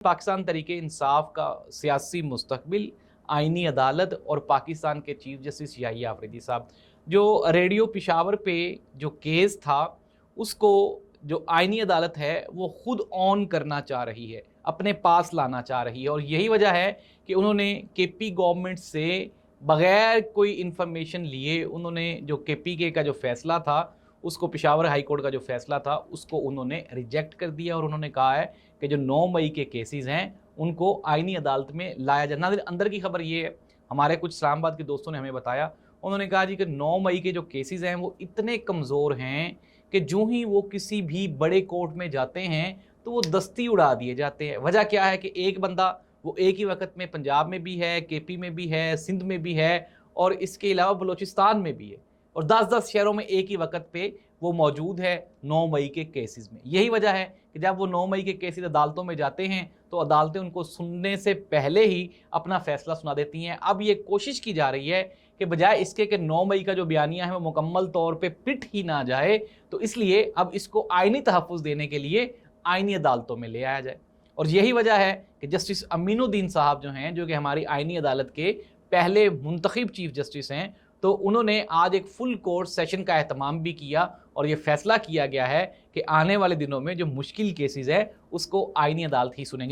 पाकिस्तान तरीके इंसाफ का सियासी मुस्तकबिल, आइनी अदालत और पाकिस्तान के चीफ जस्टिस याहिया आफरीदी साहब, जो रेडियो पिशावर पे जो केस था उसको जो आइनी अदालत है वो खुद ऑन करना चाह रही है, अपने पास लाना चाह रही है। और यही वजह है कि उन्होंने केपी गवर्नमेंट से बगैर कोई इन्फॉर्मेशन लिए उन्होंने जो केपी के का जो फैसला था उसको, पिशावर हाई कोर्ट का जो फैसला था उसको उन्होंने रिजेक्ट कर दिया। और उन्होंने कहा है कि जो 9 मई के केसेस हैं उनको आइनी अदालत में लाया जाए। नाज़रीन, अंदर की खबर ये है, हमारे कुछ इस्लामाबाद के दोस्तों ने हमें बताया, उन्होंने कहा जी कि 9 मई के जो केसेस हैं वो इतने कमज़ोर हैं कि जो ही वो किसी भी बड़े कोर्ट में जाते हैं तो वो दस्ती उड़ा दिए जाते हैं। वजह क्या है कि एक बंदा वो एक ही वक्त में पंजाब में भी है, केपी में भी है, सिंध में भी है और इसके अलावा बलूचिस्तान में भी है, और 10-10 शहरों में एक ही वक्त पे वो मौजूद है 9 मई के केसेस में। यही वजह है कि जब वो 9 मई के केसेस अदालतों में जाते हैं तो अदालतें उनको सुनने से पहले ही अपना फैसला सुना देती हैं। अब ये कोशिश की जा रही है कि बजाय इसके कि 9 मई का जो बयानिया है वो मुकम्मल तौर पे पिट ही ना जाए, तो इसलिए अब इसको आइनी तहफ़्फ़ुज़ देने के लिए आइनी अदालतों में ले आया जाए। और यही वजह है कि जस्टिस अमीनुद्दीन साहब जो हैं, जो कि हमारी आइनी अदालत के पहले मुंतखब चीफ जस्टिस हैं, तो उन्होंने आज एक फुल कोर्ट सेशन का एहतमाम भी किया और ये फैसला किया गया है कि आने वाले दिनों में जो मुश्किल केसेस है उसको आइनी अदालत ही सुनेंगे।